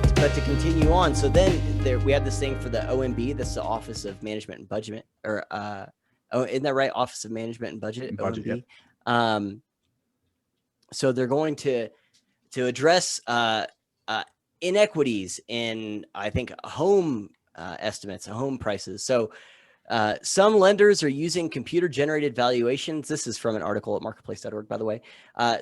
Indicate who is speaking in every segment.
Speaker 1: but to continue on, so then we have this thing for the OMB. That's the Office of Management and Budget, or isn't that right? Office of Management and Budget, OMB. Yep. So they're going to address inequities in, I think, home estimates, home prices. So some lenders are using computer-generated valuations. This is from an article at marketplace.org, by the way.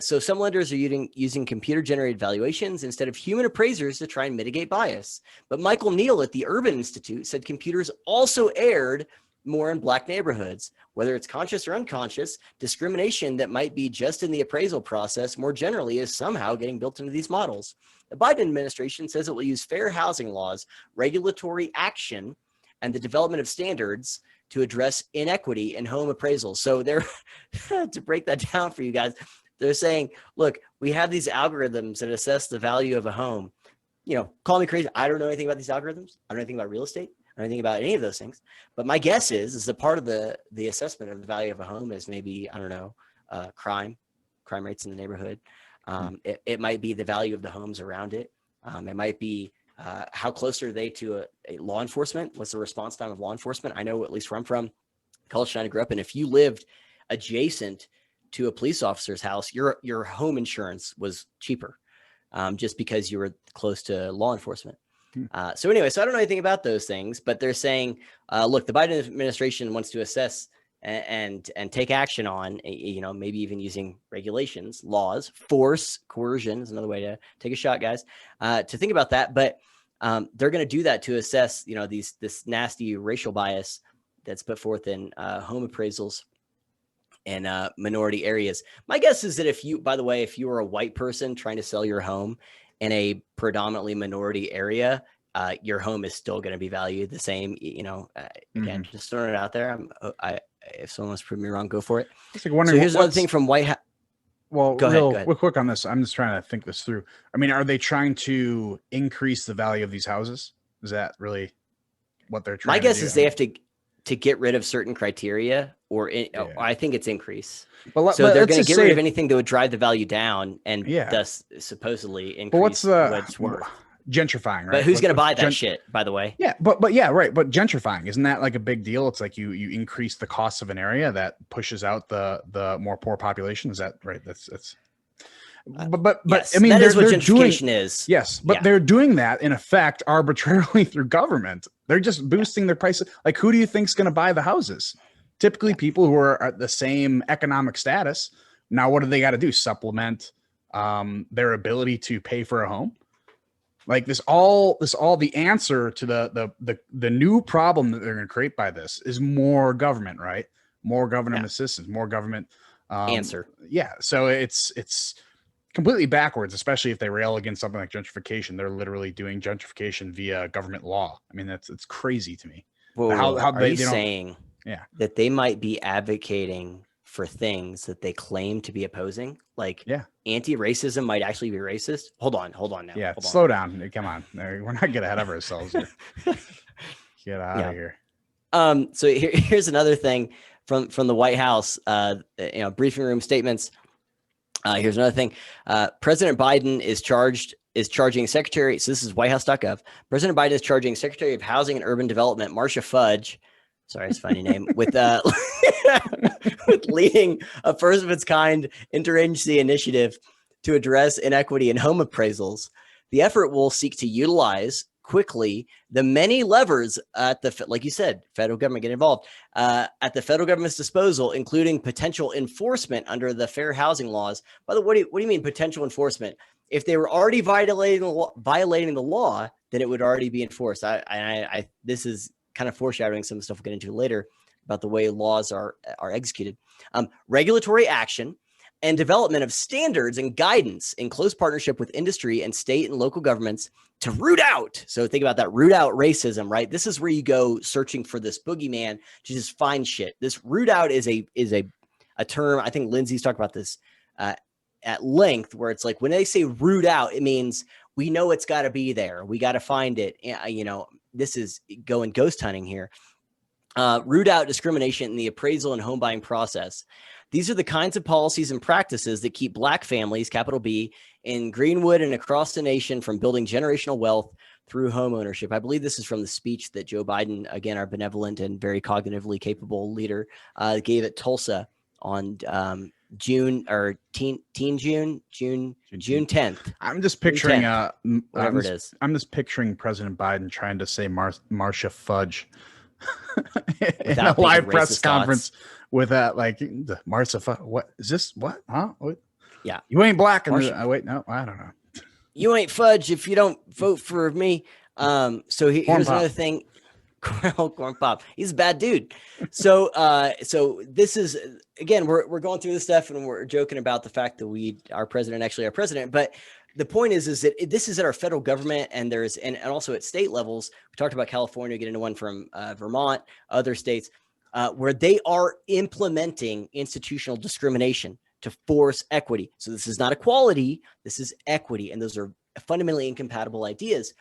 Speaker 1: So some lenders are using computer-generated valuations instead of human appraisers to try and mitigate bias. But Michael Neal at the Urban Institute said computers also erred more in Black neighborhoods. Whether it's conscious or unconscious, discrimination that might be just in the appraisal process more generally is somehow getting built into these models. The Biden administration says it will use fair housing laws, regulatory action, and the development of standards to address inequity in home appraisals. So they're, to break that down for you guys, they're saying, look, we have these algorithms that assess the value of a home. You know, call me crazy. I don't know anything about these algorithms. I don't know anything about real estate. I don't know anything about any of those things. But my guess is that part of the assessment of the value of a home is maybe, I don't know, crime rates in the neighborhood. It might be the value of the homes around it. It might be how close are they to a law enforcement? What's the response time of law enforcement? I know, at least where I'm from, College Town I grew up in, if you lived adjacent to a police officer's house, your home insurance was cheaper just because you were close to law enforcement. So anyway, so I don't know anything about those things, but they're saying, look, the Biden administration wants to assess and take action on, you know, maybe even using regulations, laws, force, coercion is another way to take a shot, guys, to think about that. But they're going to do that to assess, you know, this nasty racial bias that's put forth in home appraisals in minority areas. My guess is that if you were a white person trying to sell your home in a predominantly minority area, your home is still going to be valued the same. You know, again, just throwing it out there. If someone wants to prove me wrong, go for it.
Speaker 2: It's like wondering,
Speaker 1: so here's another thing from White House.
Speaker 2: Well, go ahead. Real quick on this. I'm just trying to think this through. I mean, are they trying to increase the value of these houses? Is that really what they're trying to do?
Speaker 1: My guess is they have to get rid of certain criteria, or I think it's increase. So they're going to get rid of anything that would drive the value down and thus supposedly increase what's worth.
Speaker 2: Gentrifying, right?
Speaker 1: But who's going to buy that shit, by the way?
Speaker 2: Yeah, but yeah, right. But gentrifying, isn't that like a big deal? It's like you increase the cost of an area that pushes out the more poor population. Is that right? That's but
Speaker 1: yes,
Speaker 2: I mean,
Speaker 1: that is what gentrification is.
Speaker 2: Yes, but they're doing that in effect arbitrarily through government. They're just boosting their prices. Like, who do you think's going to buy the houses? Typically people who are at the same economic status. Now, what do they got to do? Supplement their ability to pay for a home? Like this all the answer to the new problem that they're going to create by this is more government, right? More government assistance, more government
Speaker 1: answer.
Speaker 2: Yeah. So it's completely backwards, especially if they rail against something like gentrification. They're literally doing gentrification via government law. I mean, it's crazy to me.
Speaker 1: How are you saying that they might be advocating for things that they claim to be opposing? Like anti-racism might actually be racist. Hold on now.
Speaker 2: Yeah, slow down. Come on. We're not getting ahead of ourselves here. Get out of here.
Speaker 1: So here's another thing from the White House, briefing room statements. Here's another thing. President Biden is charging Secretary. So this is whitehouse.gov. President Biden is charging Secretary of Housing and Urban Development, Marcia Fudge. Sorry, it's a funny name. With leading a first of its kind interagency initiative to address inequity in home appraisals. The effort will seek to utilize quickly the many levers at like you said, federal government get involved at the federal government's disposal, including potential enforcement under the fair housing laws. By the way, what do you mean potential enforcement? If they were already violating the law, then it would already be enforced. This is kind of foreshadowing some stuff we'll get into later about the way laws are executed. Regulatory action and development of standards and guidance in close partnership with industry and state and local governments to root out. So think about that, root out racism, right? This is where you go searching for this boogeyman to just find shit. This root out is a term. I think Lindsay's talked about this at length, where it's like when they say root out, it means we know it's got to be there. We got to find it. This is going ghost hunting here. Root out discrimination in the appraisal and home buying process. These are the kinds of policies and practices that keep Black families, capital B, in Greenwood and across the nation from building generational wealth through home ownership. I believe this is from the speech that Joe Biden, again, our benevolent and very cognitively capable leader, gave at Tulsa on June 10th.
Speaker 2: I'm just picturing
Speaker 1: whatever it is.
Speaker 2: I'm just picturing President Biden trying to say Marcia Fudge in a live press conference with that, like, Marcia Fudge. What is this? What? Huh? What?
Speaker 1: Yeah.
Speaker 2: You ain't black. Wait, no, I don't know.
Speaker 1: You ain't fudge if you don't vote for me. So here's another thing. Corn Pop. He's a bad dude. So this is, again, we're going through this stuff and we're joking about the fact that our president, but the point is that this is at our federal government, and there's, and also at state levels. We talked about California, get into one from Vermont, other states, where they are implementing institutional discrimination to force equity. So this is not equality, this is equity. And those are fundamentally incompatible ideas.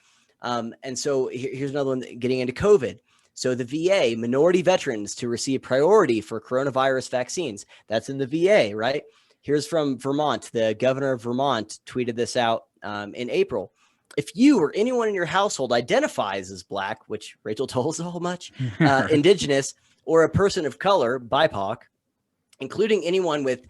Speaker 1: And so here's another one, getting into COVID. So the VA, minority veterans to receive priority for coronavirus vaccines. That's in the VA, right? Here's from Vermont. The governor of Vermont tweeted this out in April. If you or anyone in your household identifies as Black, which Rachel told us a whole much, Indigenous, or a person of color, BIPOC, including anyone with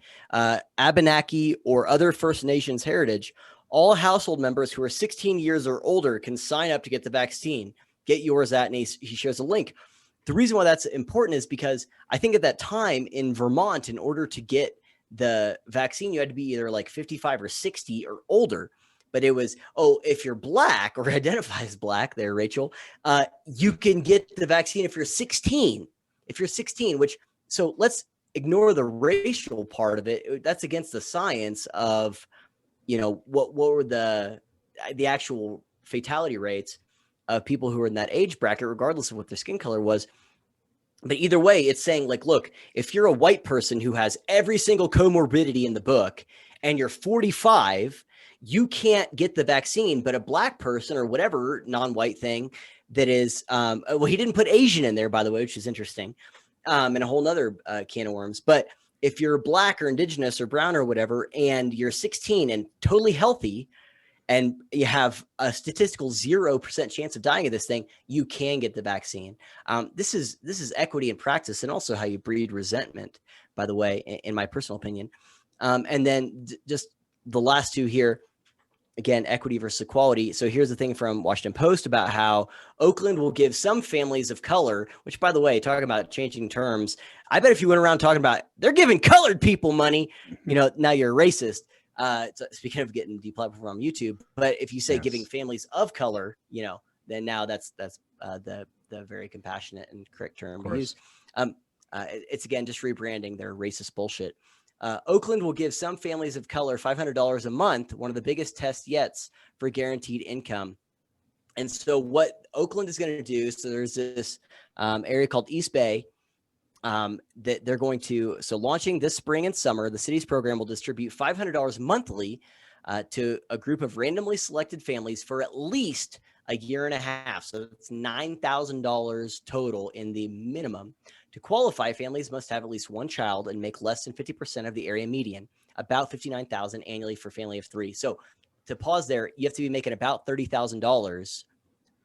Speaker 1: Abenaki or other First Nations heritage, all household members who are 16 years or older can sign up to get the vaccine. Get yours at, and he shares a link. The reason why that's important is because I think at that time in Vermont, in order to get the vaccine, you had to be either like 55 or 60 or older. But it was, if you're Black or identify as Black there, Rachel, you can get the vaccine if you're 16. If you're 16, so let's ignore the racial part of it. That's against the science of, what were the actual fatality rates of people who are in that age bracket, regardless of what their skin color was. But either way, it's saying, like, look, if you're a white person who has every single comorbidity in the book and you're 45, you can't get the vaccine. But a Black person or whatever non-white thing that is, he didn't put Asian in there, by the way, which is interesting, and a whole nother can of worms. But if you're Black or Indigenous or brown or whatever, and you're 16 and totally healthy, and you have a statistical 0% chance of dying of this thing, you can get the vaccine. This is equity in practice, and also how you breed resentment, by the way, in my personal opinion. And then just the last two here, again, equity versus equality. So here's the thing from Washington Post about how Oakland will give some families of color, which, by the way, talking about changing terms, I bet if you went around talking about they're giving colored people money, now you're a racist. So speaking of getting deplatformed from YouTube, but if you say giving families of color, then now that's the very compassionate and correct term to use. It's, again, just rebranding their racist bullshit. Oakland will give some families of color $500 a month, one of the biggest tests yet for guaranteed income. And so what Oakland is going to do, so there's this area called East Bay, that they're going to, so launching this spring and summer, the city's program will distribute $500 monthly to a group of randomly selected families for at least a year and a half. So it's $9,000 total in the minimum. To qualify, families must have at least one child and make less than 50% of the area median, about $59,000 annually for a family of three. So to pause there, you have to be making about $30,000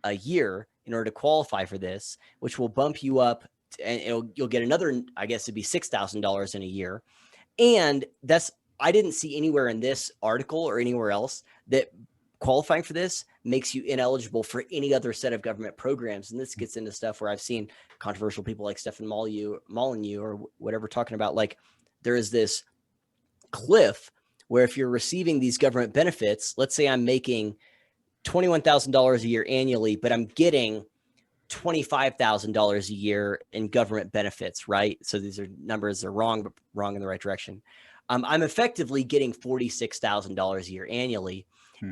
Speaker 1: a year in order to qualify for this, which will bump you up, and you'll get another, I guess it'd be $6,000 in a year. And I didn't see anywhere in this article or anywhere else that qualifying for this makes you ineligible for any other set of government programs. And this gets into stuff where I've seen controversial people like Stephen Molyneux or whatever talking about, like, there is this cliff where if you're receiving these government benefits, let's say I'm making $21,000 a year annually, but I'm getting $25,000 a year in government benefits, right? So these are numbers that are wrong, but wrong in the right direction. I'm effectively getting $46,000 a year annually.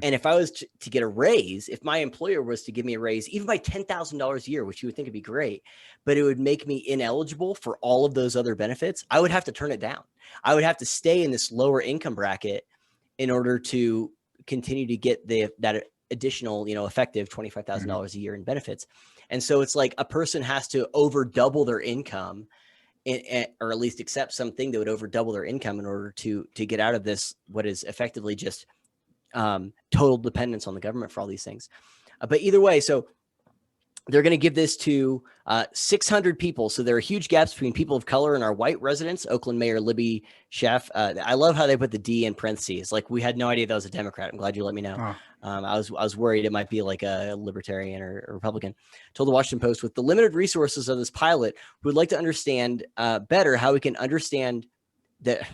Speaker 1: And if I was to get a raise, if my employer was to give me a raise, even by $10,000 a year, which you would think would be great, but it would make me ineligible for all of those other benefits, I would have to turn it down. I would have to stay in this lower income bracket in order to continue to get that additional, effective $25,000 a year in benefits. And so it's like a person has to over double their income, or at least accept something that would over double their income in order to get out of this, what is effectively just total dependence on the government for all these things. But either way, so they're going to give this to 600 people. So there are huge gaps between people of color and our white residents. Oakland Mayor Libby Schaaf. I love how they put the D in parentheses. Like, we had no idea that was a Democrat. I'm glad you let me know. I was worried it might be like a libertarian or a Republican. Told the Washington Post, with the limited resources of this pilot, we would like to understand better how we can understand that.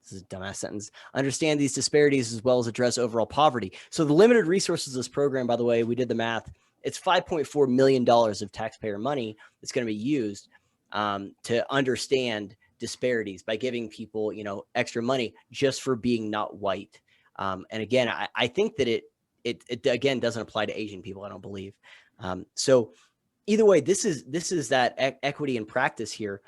Speaker 1: This is a dumbass sentence. Understand these disparities as well as address overall poverty. So the limited resources of this program, by the way, we did the math. It's $5.4 million of taxpayer money that's going to be used to understand disparities by giving people, extra money just for being not white. And again, I think that it again doesn't apply to Asian people. I don't believe. So either way, this is that equity in practice here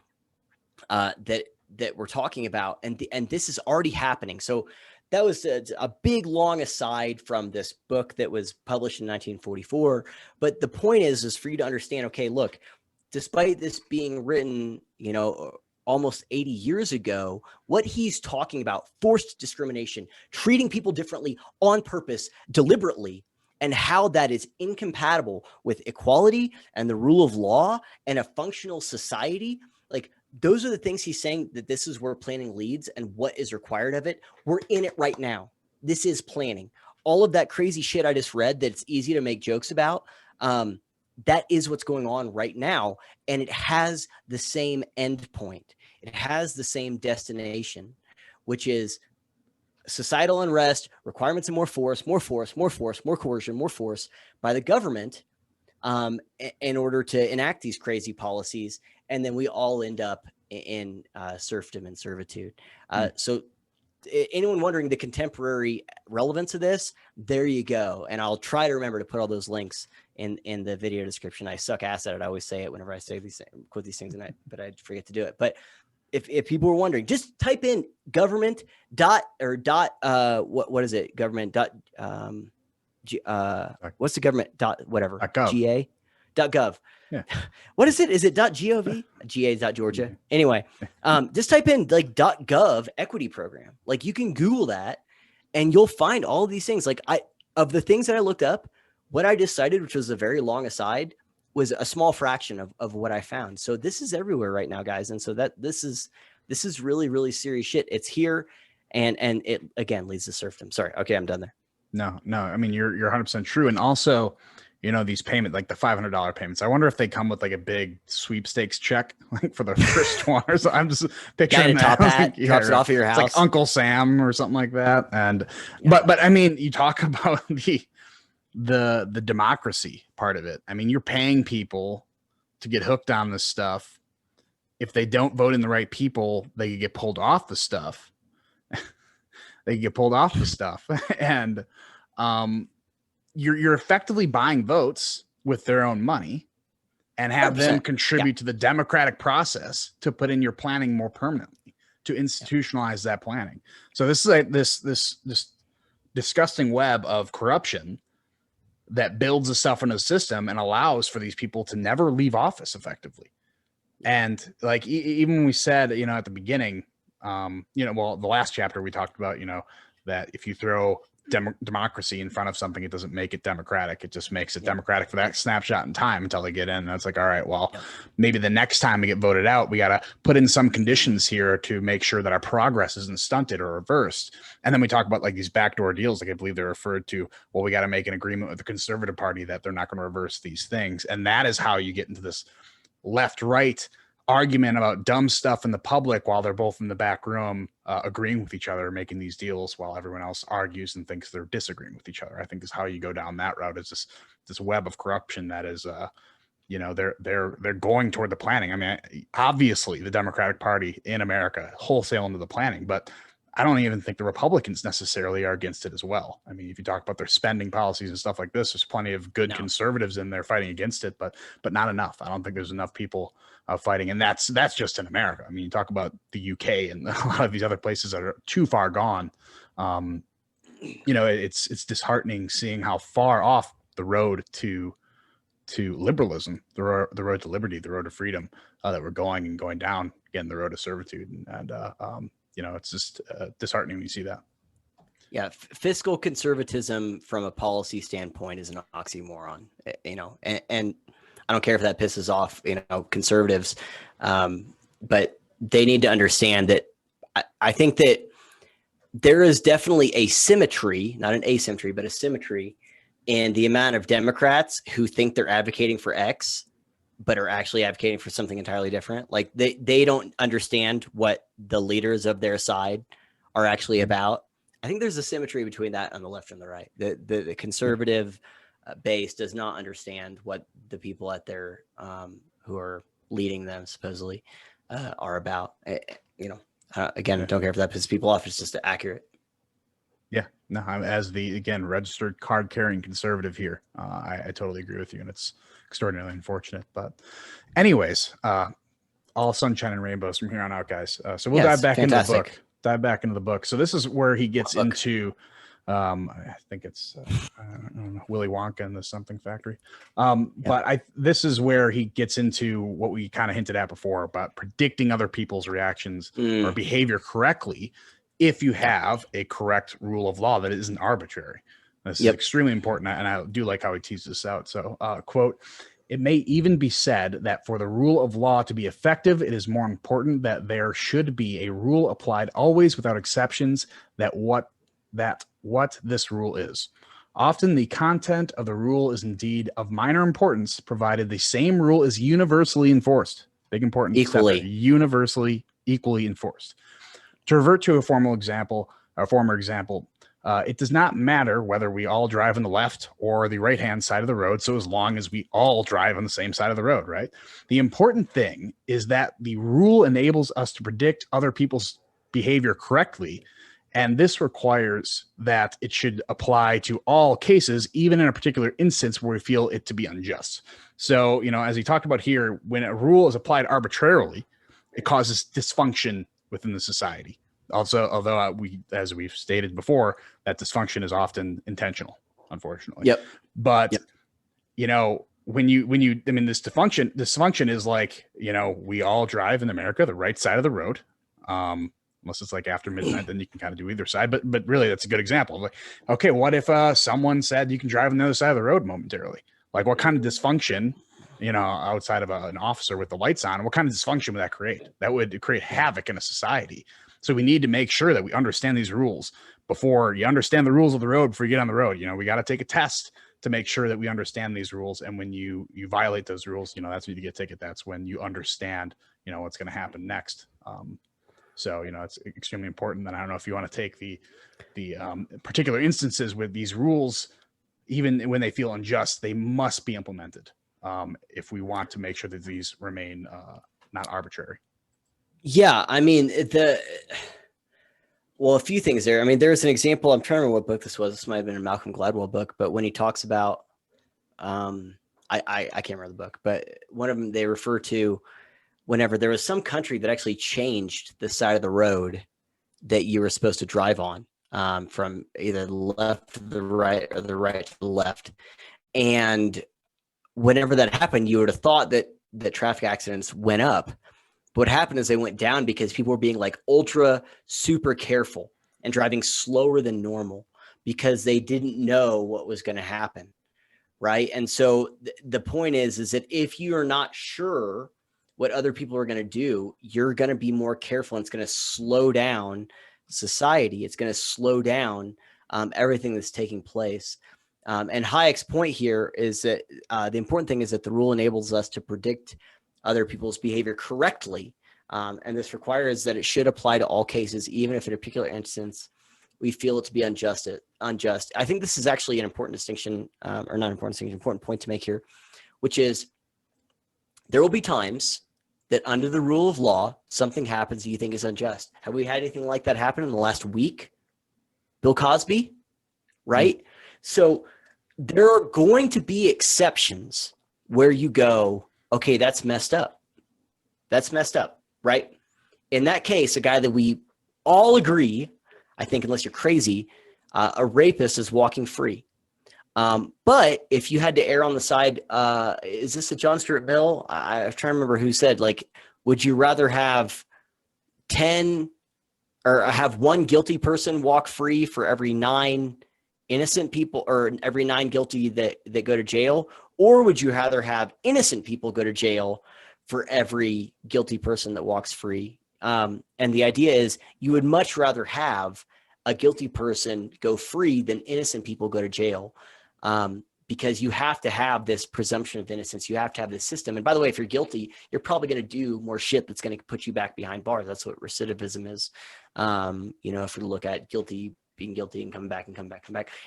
Speaker 1: that we're talking about, and this is already happening. So that was a big, long aside from this book that was published in 1944. But the point is for you to understand, okay, look, despite this being written, almost 80 years ago, what he's talking about, forced discrimination, treating people differently on purpose, deliberately, and how that is incompatible with equality and the rule of law and a functional society. Like, those are the things he's saying, that this is where planning leads and what is required of it. We're in it right now. This is planning. All of that crazy shit I just read that it's easy to make jokes about, that is what's going on right now. And it has the same end point. It has the same destination, which is societal unrest, requirements of more force, more coercion, more force by the government in order to enact these crazy policies. And then we all end up in serfdom and servitude. So anyone wondering the contemporary relevance of this, there you go. And I'll try to remember to put all those links in the video description. I suck ass at it. I always say it whenever I say quote these things, but I forget to do it. But if people were wondering, just type in government dot what is it? Government dot what's the government dot whatever
Speaker 2: .gov.
Speaker 1: .gov.
Speaker 2: Yeah.
Speaker 1: What is it? Is it .gov? GA.Georgia. Anyway, just type in like .gov equity program. Like, you can Google that and you'll find all of these things. Like, of the things that I looked up, what I just cited, which was a very long aside, was a small fraction of what I found. So this is everywhere right now, guys. And so this is really, really serious shit. It's here. And it again leads to serfdom. Sorry. Okay. I'm done there.
Speaker 2: No, I mean, you're 100% true. And also, these payments, like the $500 payments, I wonder if they come with like a big sweepstakes check, like for the first one or so. I'm just picturing that.
Speaker 1: Top hat, drops it off at your house.
Speaker 2: It's like Uncle Sam or something like that. And, but I mean, you talk about the democracy part of it. I mean, you're paying people to get hooked on this stuff. If they don't vote in the right people, they could get pulled off the stuff. And, you're effectively buying votes with their own money and have 100%. Them contribute to the democratic process to put in your planning more permanently, to institutionalize that planning. So this is like this disgusting web of corruption that builds the stuff in the system and allows for these people to never leave office effectively. And like, even when we said, at the beginning, the last chapter we talked about, that if you throw democracy in front of something, it doesn't make it democratic. It just makes it democratic for that snapshot in time until they get in. And it's like, all right, well, maybe the next time we get voted out, we got to put in some conditions here to make sure that our progress isn't stunted or reversed. And then we talk about like these backdoor deals, like I believe they're referred to. Well, we got to make an agreement with the Conservative Party that they're not going to reverse these things. And that is how you get into this left-right argument about dumb stuff in the public while they're both in the back room agreeing with each other, making these deals while everyone else argues and thinks they're disagreeing with each other. I think is how you go down that route, is this web of corruption that is they're going toward the planning. I mean, obviously the Democratic Party in America wholesale into the planning, but I don't even think the Republicans necessarily are against it as well. I mean, if you talk about their spending policies and stuff like this, there's plenty of good conservatives in there fighting against it, but not enough. I don't think there's enough people fighting, and that's just in America. I mean, you talk about the UK and a lot of these other places that are too far gone. It's disheartening seeing how far off the road to liberalism, the road to liberty, the road to freedom that we're going down again, the road to servitude, and it's just disheartening when you see that.
Speaker 1: Yeah, fiscal conservatism from a policy standpoint is an oxymoron, and I don't care if that pisses off, conservatives, but they need to understand that I think that there is definitely a symmetry, not an asymmetry, but a symmetry in the amount of Democrats who think they're advocating for X, but are actually advocating for something entirely different. Like they don't understand what the leaders of their side are actually about. I think there's a symmetry between that on the left and the right. The conservative base does not understand what the people at their who are leading them supposedly are about. Again, don't care if that pisses people off. It's just accurate.
Speaker 2: Yeah, no, I'm as the registered card carrying conservative here. I totally agree with you, and it's extraordinarily unfortunate. But, anyways, all sunshine and rainbows from here on out, guys. So we'll dive back into the book. So this is where he gets into, I think it's I don't know, Willy Wonka and the Something Factory. But this is where he gets into what we kind of hinted at before about predicting other people's reactions or behavior correctly if you have a correct rule of law that isn't arbitrary. This is extremely important, and I do like how he teases this out. So, quote, "It may even be said that for the rule of law to be effective, it is more important that there should be a rule applied always without exceptions that what this rule is. Often the content of the rule is indeed of minor importance, provided the same rule is universally enforced." Big important. Universally, equally enforced. To revert to a former example, it does not matter whether we all drive on the left or the right-hand side of the road, so as long as we all drive on the same side of the road, right? The important thing is that the rule enables us to predict other people's behavior correctly, and this requires that it should apply to all cases, even in a particular instance where we feel it to be unjust. So, as he talked about here, when a rule is applied arbitrarily, it causes dysfunction within the society. Also, although as we've stated before, that dysfunction is often intentional, unfortunately.
Speaker 1: Yep.
Speaker 2: But when you, this dysfunction is like, we all drive in America the right side of the road, unless it's like after midnight, then you can kind of do either side. But really, that's a good example. Like, okay, what if someone said you can drive on the other side of the road momentarily? Like, what kind of dysfunction? Outside of an officer with the lights on, what kind of dysfunction would that create? That would create havoc in a society. So we need to make sure that we understand these rules before you understand the rules of the road before you get on the road. We got to take a test to make sure that we understand these rules. And when you violate those rules, that's when you get a ticket. That's when you understand, what's going to happen next. So, it's extremely important. That I don't know if you want to take the particular instances with these rules, even when they feel unjust, they must be implemented. If we want to make sure that these remain not arbitrary.
Speaker 1: Yeah, a few things there. There's an example. I'm trying to remember what book this was. This might have been a Malcolm Gladwell book, but when he talks about, I can't remember the book, but one of them they refer to whenever there was some country that actually changed the side of the road that you were supposed to drive on, from either the left to the right or the right to the left, and whenever that happened, you would have thought that traffic accidents went up. But what happened is they went down because people were being like ultra super careful and driving slower than normal because they didn't know what was going to happen. Right. And so the point is that if you are not sure what other people are going to do, you're going to be more careful, and it's going to slow down society. It's going to slow down everything that's taking place. And Hayek's point here is that the important thing is that the rule enables us to predict other people's behavior correctly. And this requires that it should apply to all cases, even if in a particular instance we feel it to be unjust. I think this is actually an important distinction, or not important distinction, important point to make here, which is there will be times that under the rule of law, something happens that you think is unjust. Have we had anything like that happen in the last week? Bill Cosby, right? So there are going to be exceptions where you go, okay, that's messed up. That's messed up, right? In that case, a guy that we all agree, I think, unless you're crazy, a rapist is walking free. But if you had to err on the side, is this a John Stuart Mill? I'm trying to remember who said, like, would you rather have 10 or have one guilty person walk free for every 9 innocent people, or every 9 guilty that go to jail? Or would you rather have innocent people go to jail for every guilty person that walks free? And the idea is you would much rather have a guilty person go free than innocent people go to jail, because you have to have this presumption of innocence. You have to have this system. And by the way, if you're guilty, you're probably going to do more shit that's going to put you back behind bars. That's what recidivism is. If we look at being guilty and come back.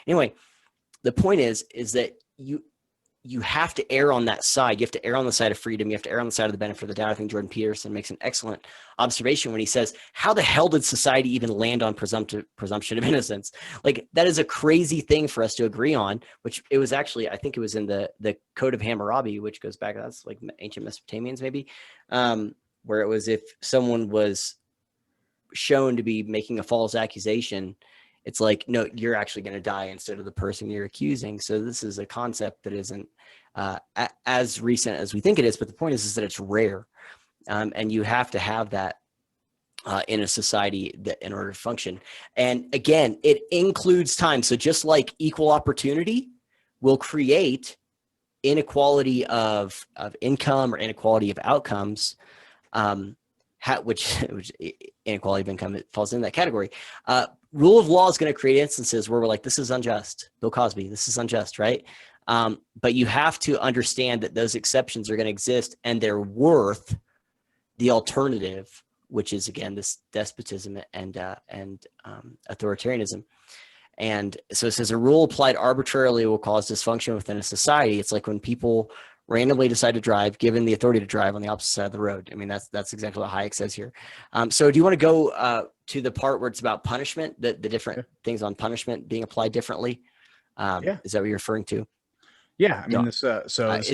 Speaker 1: Anyway, the point is that you have to err on that side. You have to err on the side of freedom. You have to err on the side of the benefit of the doubt. I think Jordan Peterson makes an excellent observation when he says, how the hell did society even land on presumption of innocence? Like, that is a crazy thing for us to agree on, which it was actually, I think it was in the Code of Hammurabi, which goes back, that's like ancient Mesopotamians maybe, where it was if someone was shown to be making a false accusation, it's like, no, you're actually going to die instead of the person you're accusing. So this is a concept that isn't as recent as we think it is. But the point is that it's rare. And you have to have that in a society that in order to function. And again, it includes time. So just like equal opportunity will create inequality of income or inequality of outcomes, which inequality of income, it falls in that category. Rule of law is going to create instances where we're like, this is unjust. Bill Cosby, this is unjust, right? But you have to understand that those exceptions are going to exist, and they're worth the alternative, which is, again, this despotism and authoritarianism. And so it says a rule applied arbitrarily will cause dysfunction within a society. It's like when people randomly decide to drive, given the authority to drive on the opposite side of the road. I mean, that's exactly what Hayek says here. So do you want to go to the part where it's about punishment, the different things on punishment being applied differently? Is that what you're referring to?
Speaker 2: Yeah. I mean, is there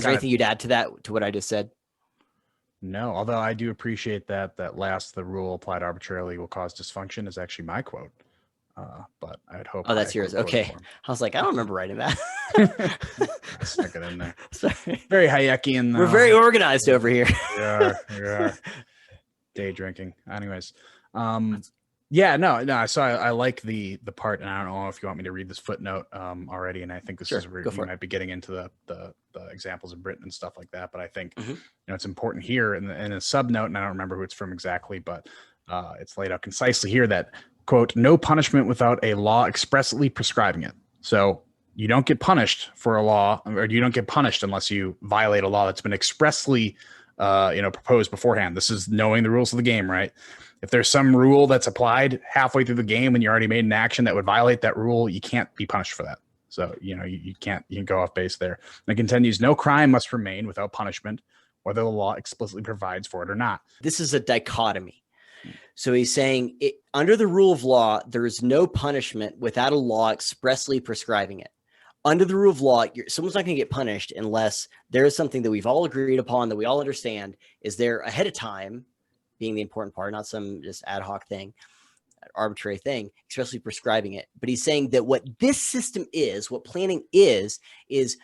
Speaker 1: anything you'd add to that, to what I just said?
Speaker 2: No, although I do appreciate that the rule applied arbitrarily will cause dysfunction is actually my quote. But I'd hope.
Speaker 1: Oh, that's yours. Okay. I was like, I don't remember writing that.
Speaker 2: I stuck it in there. Sorry. Very Hayekian, though.
Speaker 1: We're very organized over here.
Speaker 2: We are. Day drinking. Anyways. Yeah, no. So I like the part, and I don't know if you want me to read this footnote already. And I think this is where you might be getting into the examples of Britain and stuff like that. But I think it's important here in a subnote, and I don't remember who it's from exactly, but it's laid out concisely here that, quote, no punishment without a law expressly prescribing it. So you don't get punished for a law, or you don't get punished unless you violate a law that's been expressly proposed beforehand. This is knowing the rules of the game, right? If there's some rule that's applied halfway through the game and you already made an action that would violate that rule, you can't be punished for that. So, you can go off base there. And it continues, no crime must remain without punishment, whether the law explicitly provides for it or not. This
Speaker 1: is a dichotomy. So he's saying under the rule of law, there is no punishment without a law expressly prescribing it. Under the rule of law, someone's not going to get punished unless there is something that we've all agreed upon, that we all understand is there ahead of time, being the important part, not some just ad hoc thing, arbitrary thing, especially prescribing it. But he's saying that what this system is, what planning is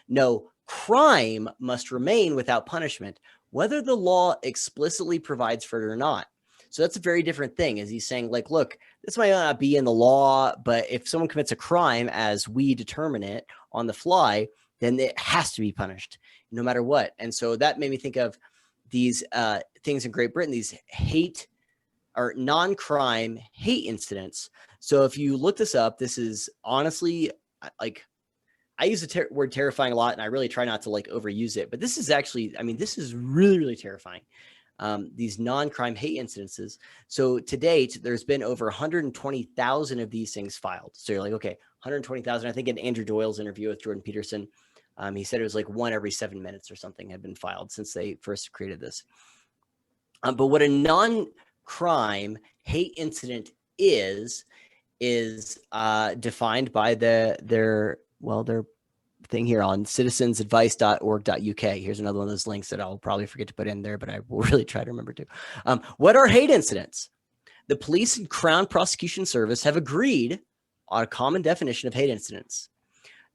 Speaker 1: no crime must remain without punishment, whether the law explicitly provides for it or not. So that's a very different thing, is he's saying, like, look, this might not be in the law, but if someone commits a crime as we determine it on the fly, then it has to be punished no matter what. And so that made me think of these things in Great Britain, these hate or non-crime hate incidents. So if you look this up, this is honestly, like, I use the word terrifying a lot, and I really try not to overuse it, but this is actually, this is really, really terrifying. These non-crime hate incidences. So to date, there's been over 120,000 of these things filed. So you're like, okay, 120,000. I think in Andrew Doyle's interview with Jordan Peterson, he said it was like 1 every 7 minutes or something had been filed since they first created this. But what a non-crime hate incident is defined by their thing here on citizensadvice.org.uk. Here's another one of those links that I'll probably forget to put in there, but I will really try to remember to. What are hate incidents? The police and Crown Prosecution Service have agreed on a common definition of hate incidents.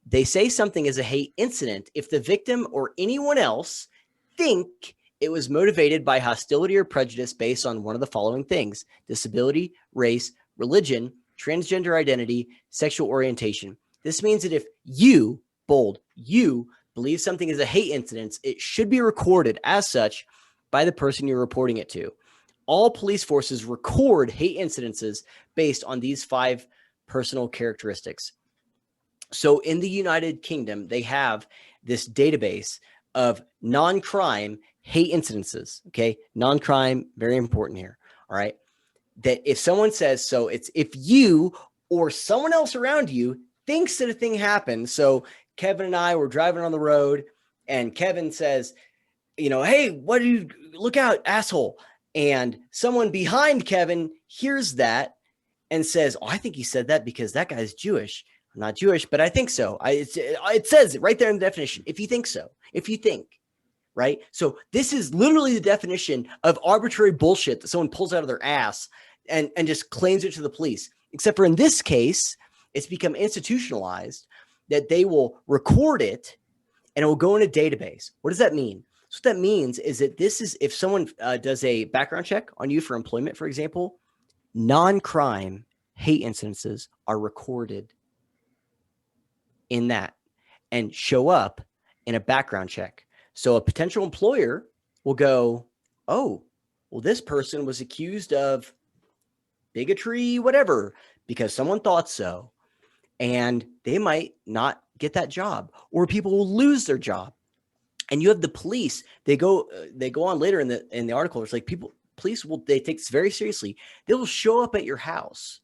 Speaker 1: They say something is a hate incident if the victim or anyone else think it was motivated by hostility or prejudice based on one of the following things: disability, race, religion, transgender identity, sexual orientation. This means that if you, bold, you believe something is a hate incident, it should be recorded as such by the person you're reporting it to. All police forces record hate incidences based on these 5 personal characteristics. So in the United Kingdom, they have this database of non-crime hate incidences. Okay. Non-crime, very important here. All right. That if someone says, so it's if you or someone else around you thinks that a thing happened. So Kevin and I were driving on the road and Kevin says, hey, what do you look out, asshole? And someone behind Kevin hears that and says, oh, I think he said that because that guy's Jewish. I'm not Jewish, but I think so. It says it right there in the definition. If you think so, if you think, right? So this is literally the definition of arbitrary bullshit that someone pulls out of their ass and just claims it to the police. Except for in this case, it's become institutionalized that they will record it and it will go in a database. What does that mean? So what that means is that this is if someone does a background check on you for employment, for example, non-crime hate incidences are recorded in that and show up in a background check. So a potential employer will go, oh, well, this person was accused of bigotry, whatever, because someone thought so. And they might not get that job, or people will lose their job. And you have the police, they go on later in the article. It's like police they take this very seriously. They will show up at your house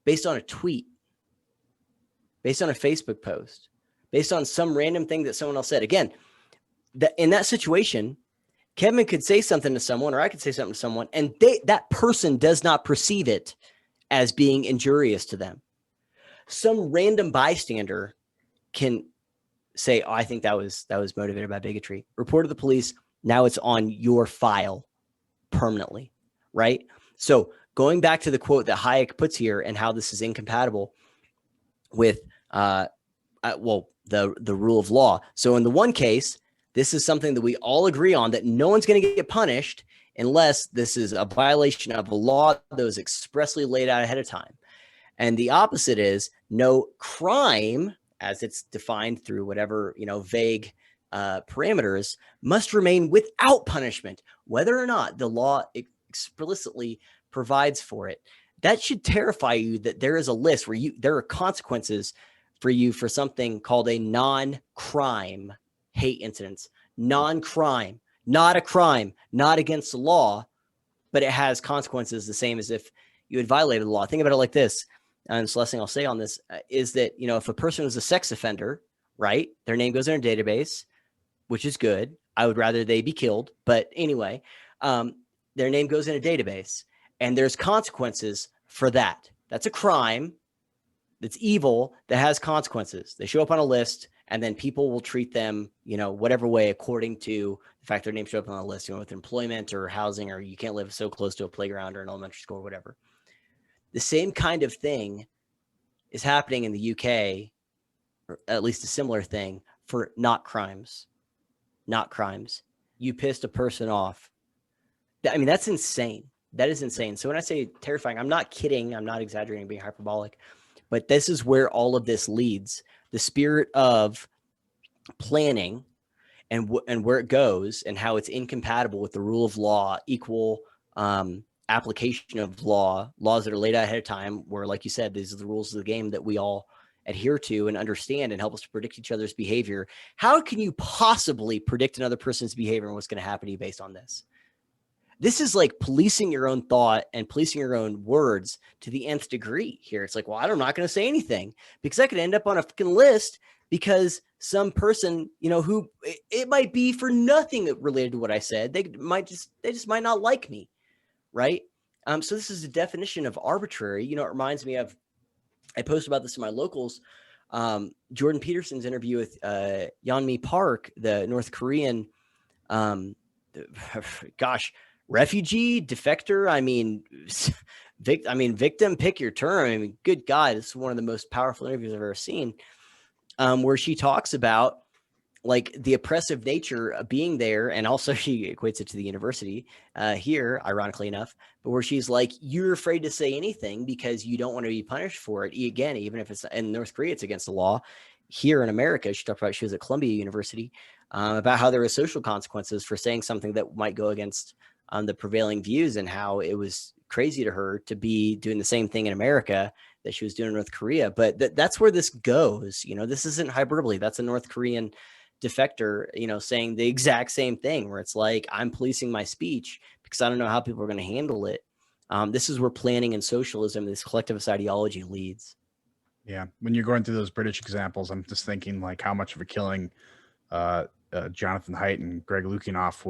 Speaker 1: based on a tweet, based on a Facebook post, based on some random thing that someone else said. Again, in that situation, Kevin could say something to someone, or I could say something to someone, and that person does not perceive it as being injurious to them. Some random bystander can say, oh, I think that was motivated by bigotry. Report to the police. Now it's on your file permanently, right? So going back to the quote that Hayek puts here and how this is incompatible with, the rule of law. So in the one case, this is something that we all agree on, that no one's going to get punished unless this is a violation of a law that was expressly laid out ahead of time. And the opposite is no crime, as it's defined through whatever, vague parameters, must remain without punishment, whether or not the law explicitly provides for it. That should terrify you, that there is a list where there are consequences for you for something called a non-crime hate incidents. Non-crime, not a crime, not against the law, but it has consequences the same as if you had violated the law. Think about it like this. And the last thing I'll say on this is that, if a person was a sex offender, right, their name goes in a database, which is good. I would rather they be killed. But anyway, their name goes in a database and there's consequences for that. That's a crime. That's evil, that has consequences. They show up on a list and then people will treat them, whatever way according to the fact their name showed up on the list, with employment or housing, or you can't live so close to a playground or an elementary school or whatever. The same kind of thing is happening in the UK, or at least a similar thing, for not crimes. Not crimes. You pissed a person off. That's insane. That is insane. So when I say terrifying, I'm not kidding. I'm not exaggerating, being hyperbolic. But this is where all of this leads. The spirit of planning and where it goes and how it's incompatible with the rule of law, equal application of laws that are laid out ahead of time, where, like you said, these are the rules of the game that we all adhere to and understand and help us to predict each other's behavior. How can you possibly predict another person's behavior and what's going to happen to you based on this? This is like policing your own thought and policing your own words to the nth degree here. It's like, well, I'm not going to say anything because I could end up on a fucking list because some person, who it might be for nothing related to what I said. They just might not like me. Right. So this is a definition of arbitrary. It reminds me of, I posted about this in my locals, Jordan Peterson's interview with Yeonmi Park, the North Korean, refugee, defector. Victim, pick your term. Good God, this is one of the most powerful interviews I've ever seen, where she talks about like the oppressive nature of being there. And also she equates it to the university here, ironically enough, but where she's like, you're afraid to say anything because you don't want to be punished for it. Again, even if it's in North Korea, it's against the law. Here in America, she talked about, she was at Columbia University, about how there were social consequences for saying something that might go against the prevailing views, and how it was crazy to her to be doing the same thing in America that she was doing in North Korea. But that's where this goes. This isn't hyperbole. That's a North Korean defector, saying the exact same thing, where it's like, I'm policing my speech because I don't know how people are going to handle it. This is where planning and socialism, this collectivist ideology, leads.
Speaker 2: Yeah. When you're going through those British examples, I'm just thinking like how much of a killing Jonathan Haidt and Greg Lukianoff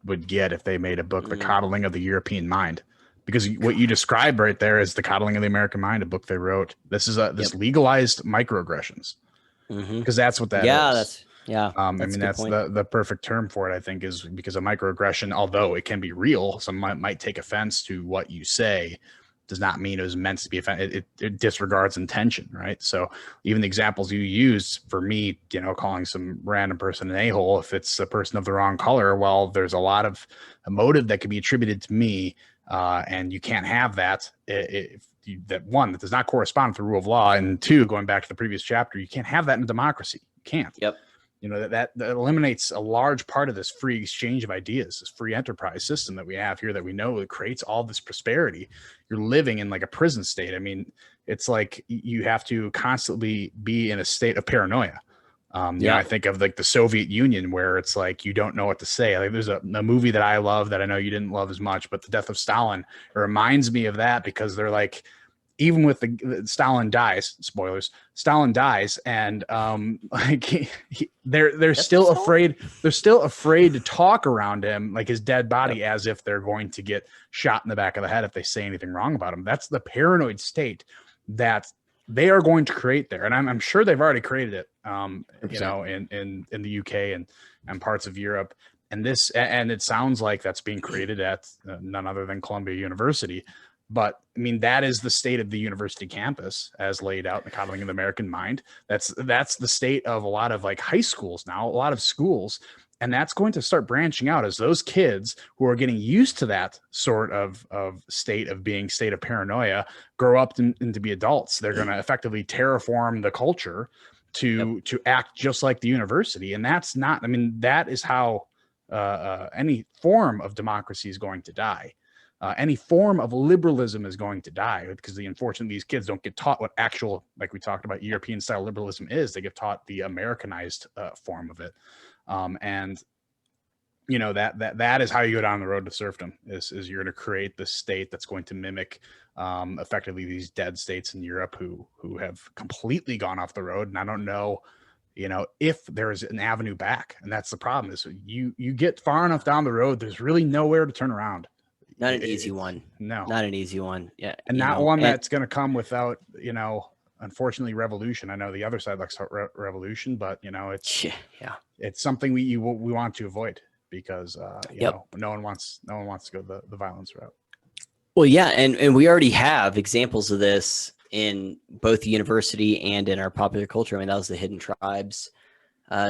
Speaker 2: would get if they made a book, The Coddling of the European Mind. Because what you described right there is The Coddling of the American Mind, a book they wrote. This is this legalized microaggressions, because that's what that is. I mean, that's the perfect term for it, I think, is because a microaggression, although it can be real, some might take offense to what you say, does not mean it was meant to be offensive. It disregards intention, right? So even the examples you use for me, calling some random person an a-hole, if it's a person of the wrong color, well, there's a lot of a motive that can be attributed to me, and you can't have that. That one, that does not correspond with the rule of law, and two, going back to the previous chapter, you can't have that in a democracy. You can't.
Speaker 1: Yep.
Speaker 2: That eliminates a large part of this free exchange of ideas, this free enterprise system that we have here, that we know it creates all this prosperity. You're living in like a prison state. I mean, it's like you have to constantly be in a state of paranoia. I think of like the Soviet Union, where it's like you don't know what to say. Like there's a movie that I love that I know you didn't love as much, but The Death of Stalin, it reminds me of that, because they're like, even with the Stalin dies, spoilers, Stalin dies, and they're still afraid. They're still afraid to talk around him, like his dead body, as if they're going to get shot in the back of the head if they say anything wrong about him. That's the paranoid state that they are going to create there, and I'm sure they've already created it. In the UK and parts of Europe, and it sounds like that's being created at none other than Columbia University. But I mean, that is the state of the university campus as laid out in The Coddling of the American Mind. That's the state of a lot of like high schools now, a lot of schools. And that's going to start branching out as those kids who are getting used to that sort of state of paranoia grow up to be adults. They're going to effectively terraform the culture to act just like the university. And that's not, I mean, that is how any form of democracy is going to die. Any form of liberalism is going to die, because unfortunately these kids don't get taught what actual, like we talked about, European style liberalism is. They get taught the Americanized form of it. That is how you go down the road to serfdom, is you're going to create this state that's going to mimic effectively these dead states in Europe who have completely gone off the road. And I don't know, if there's an avenue back. And that's the problem, is you get far enough down the road, there's really nowhere to turn around.
Speaker 1: Not an easy one.
Speaker 2: No,
Speaker 1: not an easy one. Yeah.
Speaker 2: And not one that's going to come without, unfortunately, revolution. I know the other side likes revolution, but it's something we want to avoid, because no one wants to go the violence route.
Speaker 1: Well, yeah, and we already have examples of this in both the university and in our popular culture. I mean, that was the Hidden Tribes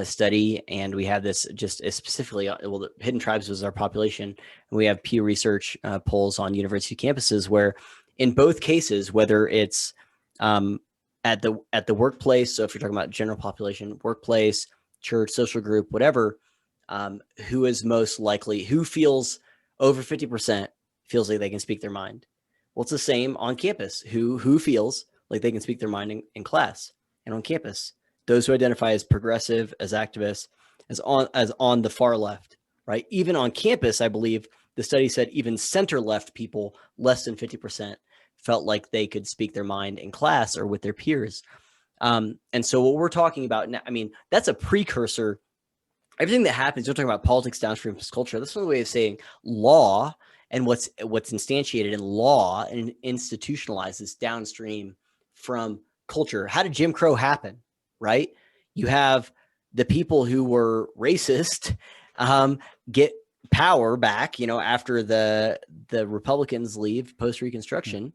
Speaker 1: study, and we have this just specifically. Well, the Hidden Tribes was our population, and we have Pew Research polls on university campuses, where in both cases, whether it's at the workplace, so if you're talking about general population, workplace, church, social group, whatever, who is most likely, who feels over 50% feels like they can speak their mind. Well, it's the same on campus. Who feels like they can speak their mind in class and on campus? Those who identify as progressive, as activists, as on the far left, right? Even on campus, I believe the study said even center left people, less than 50%, felt like they could speak their mind in class or with their peers. And so what we're talking about now, I mean, that's a precursor. Everything that happens, we're talking about politics downstream from culture. That's another way of saying law, and what's instantiated in law and institutionalizes downstream from culture. How did Jim Crow happen? Right? You have the people who were racist get power back, after the Republicans leave post-Reconstruction,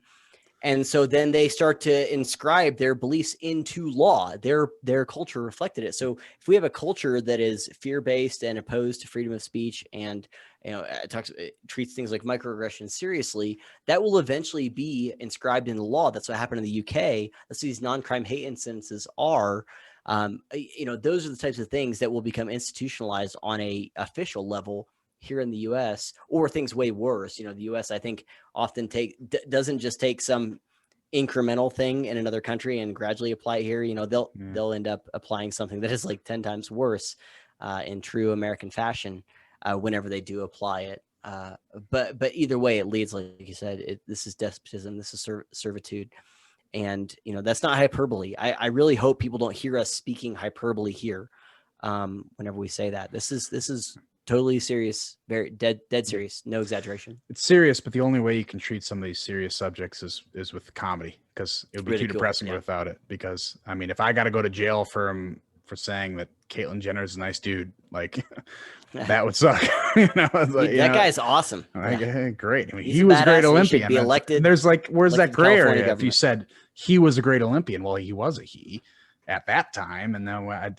Speaker 1: And so then they start to inscribe their beliefs into law. Their culture reflected it. So if we have a culture that is fear-based and opposed to freedom of speech, and it treats things like microaggression seriously, that will eventually be inscribed in the law. That's what happened in the UK. That's what these non-crime hate incidences are. Those are the types of things that will become institutionalized on a official level here in the US, or things way worse. The US, I think, often doesn't just take some incremental thing in another country and gradually apply it here. They'll end up applying something that is like 10 times worse in true American fashion whenever they do apply it. But either way, it leads, like you said, this is despotism, this is servitude. And, that's not hyperbole. I really hope people don't hear us speaking hyperbole here whenever we say that. This is totally serious, very dead serious, no exaggeration.
Speaker 2: It's serious, but the only way you can treat some of these serious subjects is with comedy, because it would be too depressing without it. Because I mean, if I got to go to jail for saying that Caitlyn Jenner is a nice dude, like that would suck.
Speaker 1: That guy's awesome.
Speaker 2: Great. I mean, he was a great Olympian.
Speaker 1: Be elected.
Speaker 2: There's where's that gray area? Government. If you said he was a great Olympian, well, he was a he at that time. And then I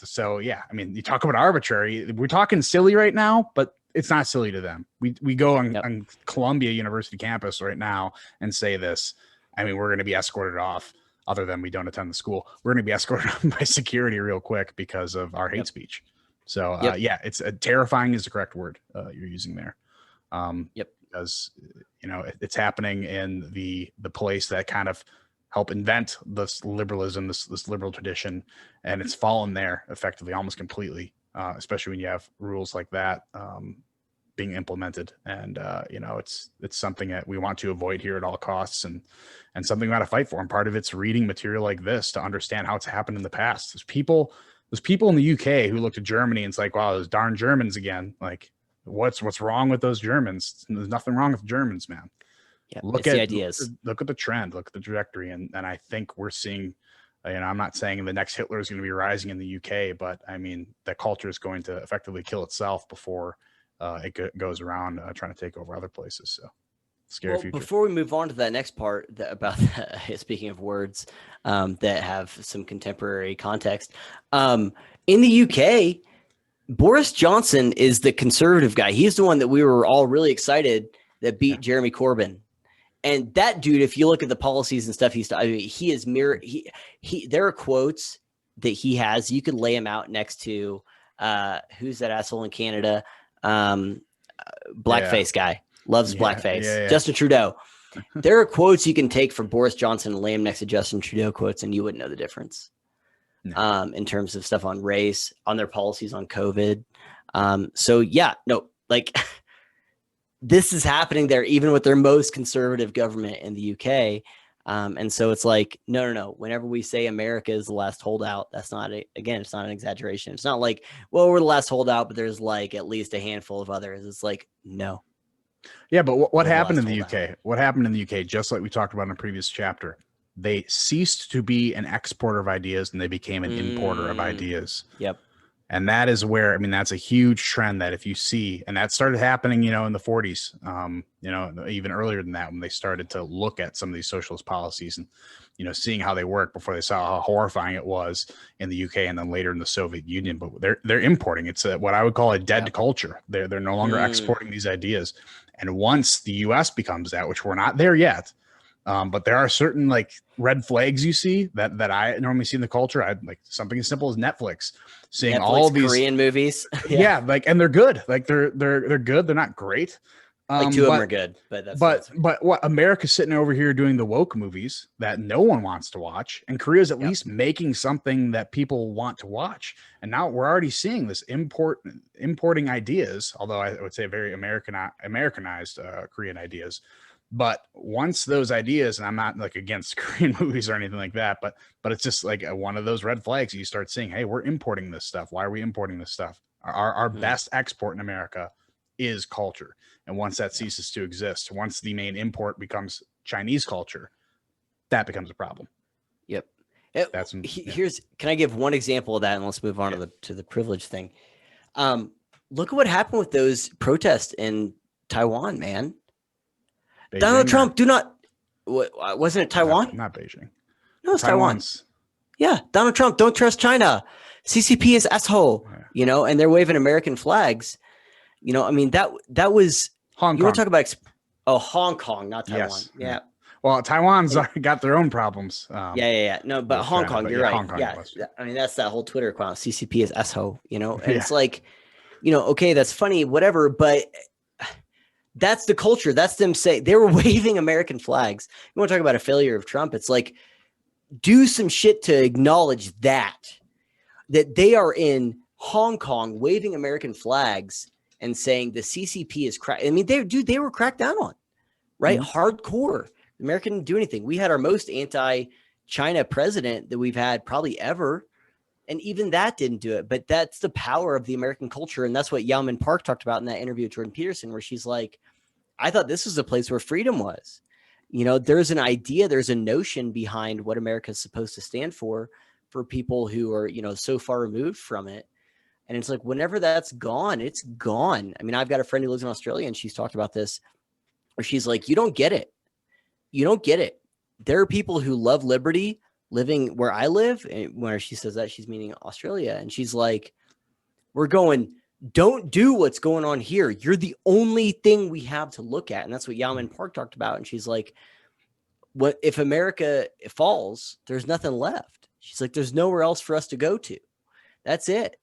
Speaker 2: mean, you talk about arbitrary, we're talking silly right now, but it's not silly to them. We go on Columbia University campus right now and say this. I mean, we're going to be escorted off, other than we don't attend the school. We're going to be escorted off by security real quick because of our hate speech. So it's terrifying is the correct word you're using there. Because, it's happening in the place that kind of help invent this liberalism, this liberal tradition, and it's fallen there effectively, almost completely, especially when you have rules like that being implemented. And it's something that we want to avoid here at all costs, and something we got to fight for. And part of it's reading material like this to understand how it's happened in the past. There's people in the UK who looked at Germany and it's like, wow, those darn Germans again. Like, what's wrong with those Germans? There's nothing wrong with Germans, man.
Speaker 1: Yeah, look at the ideas.
Speaker 2: Look at the trend. Look at the trajectory, and I think we're seeing. I'm not saying the next Hitler is going to be rising in the UK, but I mean the culture is going to effectively kill itself before it goes around trying to take over other places. So scary future. Before
Speaker 1: we move on to that next part about speaking of words that have some contemporary context, in the UK, Boris Johnson is the conservative guy. He's the one that we were all really excited that beat Jeremy Corbyn. And that dude, if you look at the policies and stuff, he is mirror. There are quotes that he has. You could lay him out next to who's that asshole in Canada? Blackface guy loves blackface. Justin Trudeau. There are quotes you can take from Boris Johnson and lay him next to Justin Trudeau quotes, and you wouldn't know the difference. No. In terms of stuff on race, on their policies on COVID. This is happening there, even with their most conservative government in the UK. And so it's like, no. Whenever we say America is the last holdout, it's not an exaggeration. It's not like, well, we're the last holdout, but there's like at least a handful of others. It's like, no.
Speaker 2: Yeah, but what happened in the UK? What happened in the UK, just like we talked about in a previous chapter, they ceased to be an exporter of ideas and they became an importer of ideas.
Speaker 1: Yep.
Speaker 2: And that is where, I mean, that's a huge trend that if you see, and that started happening, in the 40s, even earlier than that, when they started to look at some of these socialist policies and, seeing how they work before they saw how horrifying it was in the UK and then later in the Soviet Union. But they're importing. It's what I would call a dead culture. They're no longer exporting these ideas. And once the US becomes that, which we're not there yet, but there are certain like red flags you see that I normally see in the culture. I like something as simple as Netflix, seeing all these
Speaker 1: Korean movies.
Speaker 2: And they're good. Like they're good. They're not great.
Speaker 1: Like two of them are good, but
Speaker 2: what America's sitting over here doing the woke movies that no one wants to watch, and Korea's at least making something that people want to watch. And now we're already seeing this importing ideas, although I would say very Americanized Korean ideas. But once those ideas, and I'm not like against Korean movies or anything like that, but it's just like one of those red flags. You start seeing, hey, we're importing this stuff. Why are we importing this stuff? Our best export in America is culture. And once that ceases to exist, once the main import becomes Chinese culture, that becomes a problem.
Speaker 1: Yep. Can I give one example of that, and let's move on to the privilege thing. Look at what happened with those protests in Taiwan, man.
Speaker 2: Beijing,
Speaker 1: Donald Trump, do not Wasn't it Taiwan?
Speaker 2: Not Beijing.
Speaker 1: No, it's Taiwan. Yeah, Donald Trump, don't trust China. CCP is asshole.
Speaker 2: Yeah.
Speaker 1: And they're waving American flags. I mean, that was
Speaker 2: Hong Kong.
Speaker 1: You want to talk about Hong Kong, not Taiwan.
Speaker 2: Yes.
Speaker 1: Yeah.
Speaker 2: Well, Taiwan's got their own problems.
Speaker 1: Yeah. No, but Hong
Speaker 2: China,
Speaker 1: Kong, you're right.
Speaker 2: Hong Kong
Speaker 1: I mean, that's that whole Twitter account. CCP is asshole. And it's like, okay, that's funny, whatever. But that's the culture. That's them saying they were waving American flags. You want to talk about a failure of Trump? It's like, do some shit to acknowledge that they are in Hong Kong waving American flags and saying the CCP is cracked. I mean, they were cracked down on, right? Mm-hmm. Hardcore. The American didn't do anything. We had our most anti-China president that we've had probably ever. And even that didn't do it. But that's the power of the American culture. And that's what Yao Min Park talked about in that interview with Jordan Peterson, where she's like, I thought this was a place where freedom was. There's an idea, there's a notion behind what America is supposed to stand for people who are, so far removed from it. And it's like, whenever that's gone, it's gone. I mean, I've got a friend who lives in Australia, and she's talked about this, where she's like, you don't get it. You don't get it. There are people who love liberty living where I live. And when she says that, she's meaning Australia. And she's like, don't do what's going on here. You're the only thing we have to look at. And that's what Yao Min Park talked about. And she's like, what if America falls, there's nothing left. She's like, there's nowhere else for us to go to. That's it.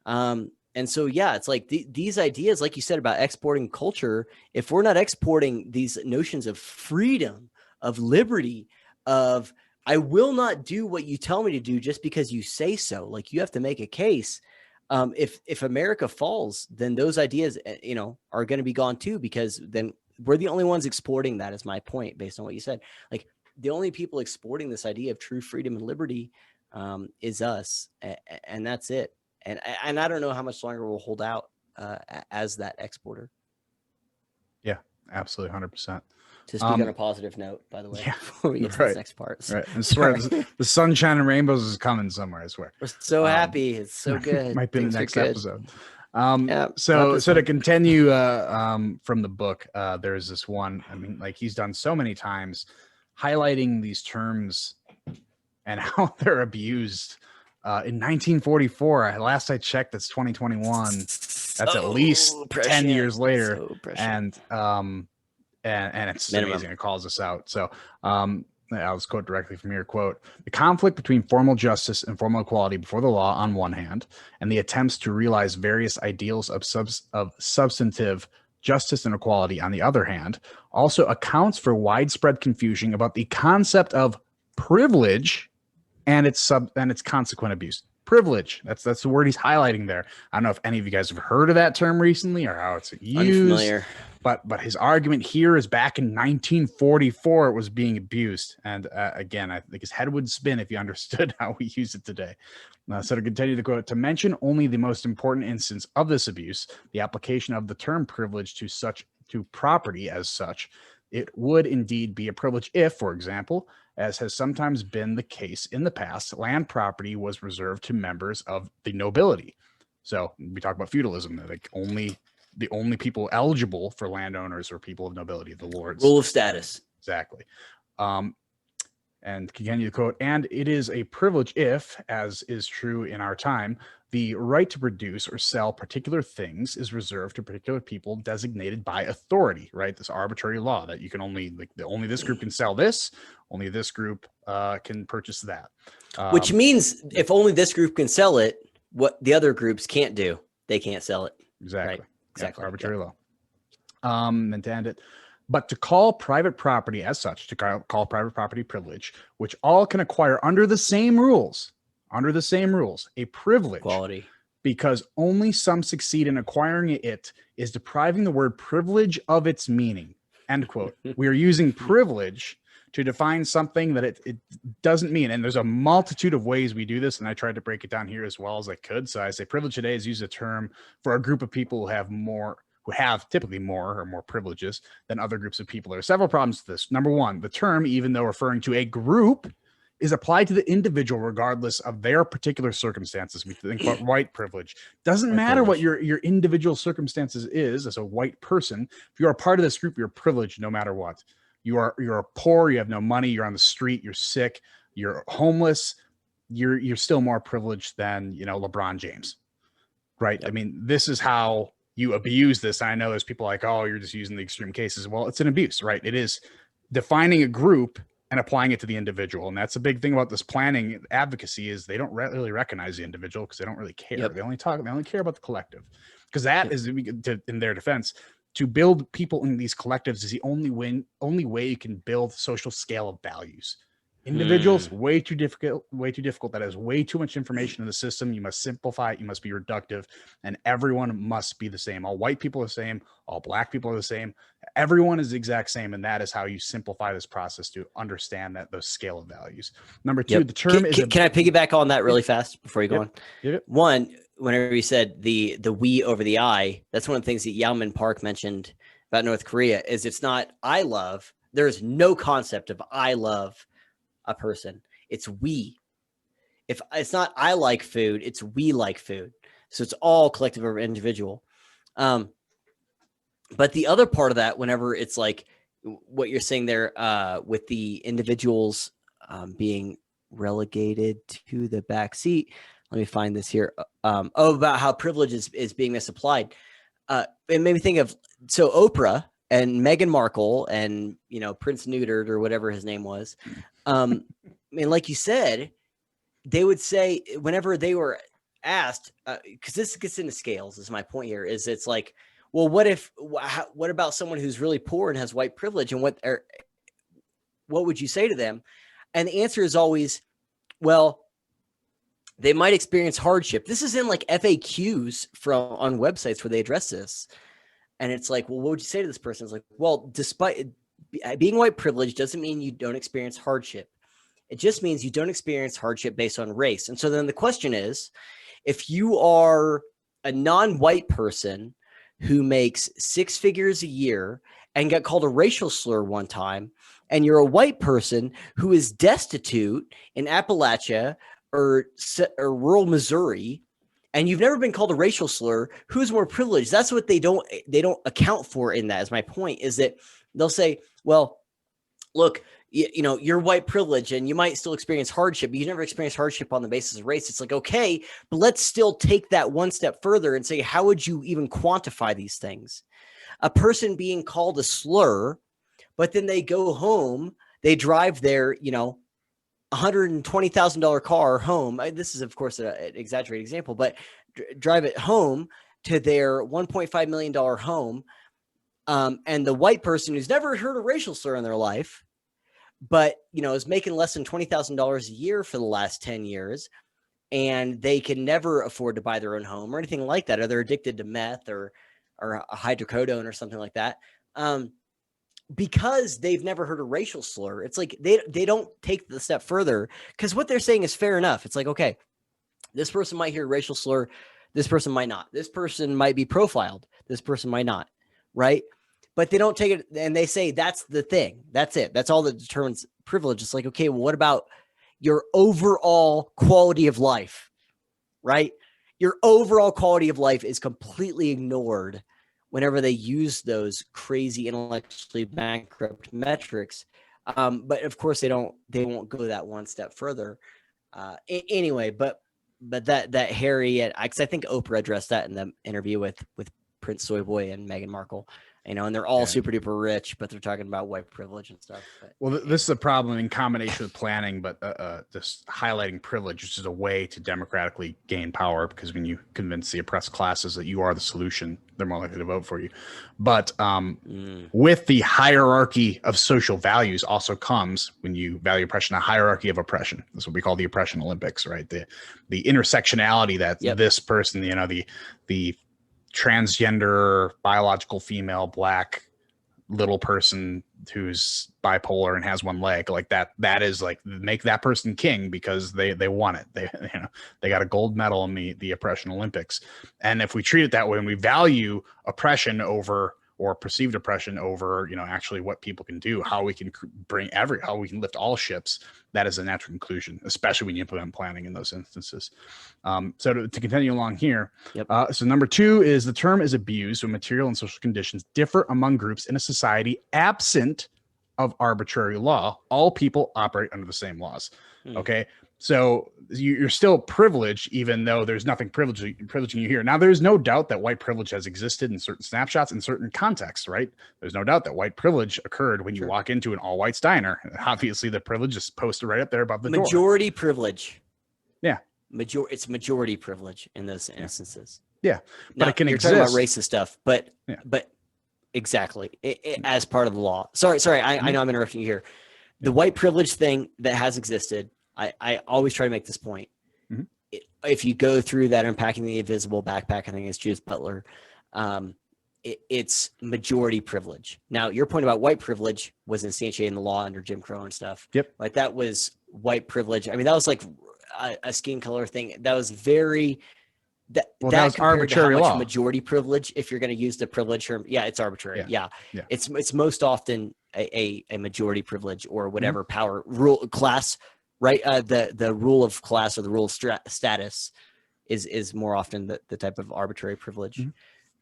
Speaker 1: And so, yeah, it's like these ideas, like you said, about exporting culture, if we're not exporting these notions of freedom, of liberty, of I will not do what you tell me to do just because you say so. Like, you have to make a case. If America falls, then those ideas, are going to be gone too, because then we're the only ones exporting that, is my point, based on what you said. Like, the only people exporting this idea of true freedom and liberty is us, and that's it. And I don't know how much longer we'll hold out as that exporter.
Speaker 2: Yeah, absolutely, 100%.
Speaker 1: To speak on a positive note, by the way, before we get to this next part.
Speaker 2: Right. I swear, the sunshine and rainbows is coming somewhere, I swear.
Speaker 1: We're so happy. It's so good.
Speaker 2: Might be the next episode. So to continue from the book, there's this one, I mean, like, he's done so many times highlighting these terms and how they're abused. In 1944, last I checked, that's 2021. That's at least 10 years later. And it's amazing. It calls us out. So I'll just quote directly from here. Quote, the conflict between formal justice and formal equality before the law on one hand, and the attempts to realize various ideals of substantive justice and equality on the other hand, also accounts for widespread confusion about the concept of privilege and its consequent abuse. Privilege. That's the word he's highlighting there. I don't know if any of you guys have heard of that term recently or how it's used.
Speaker 1: Unfamiliar.
Speaker 2: But his argument here is back in 1944 it was being abused. And again, I think his head would spin if you understood how we use it today. So to continue the quote, to mention only the most important instance of this abuse, the application of the term privilege to property as such, it would indeed be a privilege if, for example, as has sometimes been the case in the past, land property was reserved to members of the nobility. So we talk about feudalism, like the only people eligible for landowners are people of nobility, the lords.
Speaker 1: Rule of status.
Speaker 2: Exactly. And continue the quote, and it is a privilege if, as is true in our time, the right to produce or sell particular things is reserved to particular people designated by authority, right? This arbitrary law that you can only this group can sell this, only this group can purchase that.
Speaker 1: Which means if only this group can sell it, what the other groups can't do, they can't sell it.
Speaker 2: Exactly.
Speaker 1: Right? Exactly.
Speaker 2: Arbitrary law. And to end it, but to call private property as such, to call private property privilege, which all can acquire under the same rules, a privilege,
Speaker 1: quality,
Speaker 2: because only some succeed in acquiring it, is depriving the word privilege of its meaning. End quote. We are using privilege to define something that it doesn't mean. And there's a multitude of ways we do this. And I tried to break it down here as well as I could. So I say privilege today is used a term for a group of people who have typically more privileges than other groups of people. There are several problems to this. Number one, the term, even though referring to a group, is applied to the individual regardless of their particular circumstances. We think about white privilege. Doesn't matter what your individual circumstances is as a white person. If you're a part of this group, you're privileged no matter what. you're poor, you have no money, you're on the street, you're sick, you're homeless, you're still more privileged than, you know, LeBron James, right?
Speaker 1: Yep.
Speaker 2: I mean, this is how you abuse this. I know there's people like, oh, you're just using the extreme cases. Well, it's an abuse, right? It is defining a group and applying it to the individual. And that's a big thing about this planning advocacy is they don't really recognize the individual because they don't really care.
Speaker 1: Yep.
Speaker 2: They only care about the collective, because that
Speaker 1: Yep.
Speaker 2: is, in their defense, to build people in these collectives is the only way you can build social scale of values. Individuals, way too difficult. That is way too much information in the system. You must simplify it. You must be reductive, and everyone must be the same. All white people are the same. All black people are the same. Everyone is the exact same, and that is how you simplify this process to understand that those scale of values. Number two, the term is.
Speaker 1: Can I piggyback on that really fast before you go on?
Speaker 2: Yep.
Speaker 1: One, whenever you said the we over the I, that's one of the things that Yaomin Park mentioned about North Korea is it's not I love. There's no concept of I love a person. It's we. If it's not I like food, it's we like food. So it's all collective or individual. But the other part of that, whenever it's like what you're saying there with the individuals being relegated to the back seat. Let me find this here. About how privilege is being misapplied. It made me think of, so Oprah and Meghan Markle and, you know, Prince Neutered or whatever his name was. I mean, like you said, they would say whenever they were asked, because this gets into scales, is my point here, is it's like, well, what about someone who's really poor and has white privilege, and what would you say to them? And the answer is always, well, they might experience hardship. This is in like FAQs on websites where they address this. And it's like, well, what would you say to this person? It's like, well, despite being white privilege doesn't mean you don't experience hardship. It just means you don't experience hardship based on race. And so then the question is, if you are a non-white person who makes 6 figures a year and got called a racial slur one time, and you're a white person who is destitute in Appalachia or rural Missouri, and you've never been called a racial slur, who's more privileged? That's what they don't account for in that, is my point, is that they'll say, well, look, you know, you're white privilege and you might still experience hardship, but you never experience hardship on the basis of race. It's like, okay, but let's still take that one step further and say, how would you even quantify these things? A person being called a slur, but then they go home, they drive their, you know, $120,000 car home. This is, of course, an exaggerated example, but drive it home to their $1.5 million home. And the white person who's never heard a racial slur in their life, but, you know, is making less than $20,000 a year for the last 10 years, and they can never afford to buy their own home or anything like that, or they're addicted to meth or a hydrocodone or something like that. Because they've never heard a racial slur, it's like they don't take the step further, because what they're saying is fair enough. It's like, okay, this person might hear a racial slur, this person might not. This person might be profiled, this person might not, right? But they don't take it, and they say that's the thing. That's it. That's all that determines privilege. It's like, okay, well, what about your overall quality of life, right? Your overall quality of life is completely ignored whenever they use those crazy intellectually bankrupt metrics. But of course they won't go that one step further. Anyway, but that Harry, because I think Oprah addressed that in the interview with Prince Soy Boy and Meghan Markle, you know, and they're all super duper rich, but they're talking about white privilege and stuff. But,
Speaker 2: well, this is a problem in combination with planning, but just highlighting privilege, which is a way to democratically gain power, because when you convince the oppressed classes that you are the solution, they're more likely to vote for you. But with the hierarchy of social values also comes, when you value oppression, a hierarchy of oppression. That's what we call the oppression Olympics, right? The intersectionality that this person, you know, the transgender, biological female, black little person who's bipolar and has one leg, like that is like, make that person king because they won it. They got a gold medal in the oppression Olympics. And if we treat it that way, and we value oppression over, or perceived oppression over, you know, actually what people can do, how we can how we can lift all ships, that is a natural conclusion, especially when you implement planning in those instances. So to continue along here, so number 2 is the term is abused when material and social conditions differ among groups in a society absent of arbitrary law. All people operate under the same laws.
Speaker 1: Hmm.
Speaker 2: Okay. So you're still privileged, even though there's nothing privileging you here. Now, there's no doubt that white privilege has existed in certain snapshots, in certain contexts, right? There's no doubt that white privilege occurred when you walk into an all-white diner. Obviously, the privilege is posted right up there above the door.
Speaker 1: Majority privilege.
Speaker 2: Yeah.
Speaker 1: It's majority privilege in those instances.
Speaker 2: Yeah. But
Speaker 1: now,
Speaker 2: it can
Speaker 1: you're
Speaker 2: exist.
Speaker 1: talking about racist stuff, but exactly. As part of the law. Sorry. I know I'm interrupting you here. The white privilege thing that has existed, I always try to make this point.
Speaker 2: Mm-hmm.
Speaker 1: If you go through that Unpacking the Invisible backpack, I think it's Judith Butler, it's majority privilege. Now, your point about white privilege was instantiated in the law under Jim Crow and stuff.
Speaker 2: Yep.
Speaker 1: Like that was white privilege. I mean, that was like a skin color thing. That was very... That was arbitrary law. Majority privilege, if you're going to use the privilege term, it's arbitrary. Yeah. It's most often a majority privilege or whatever power rule class, right? The rule of class or the rule of status is more often the type of arbitrary privilege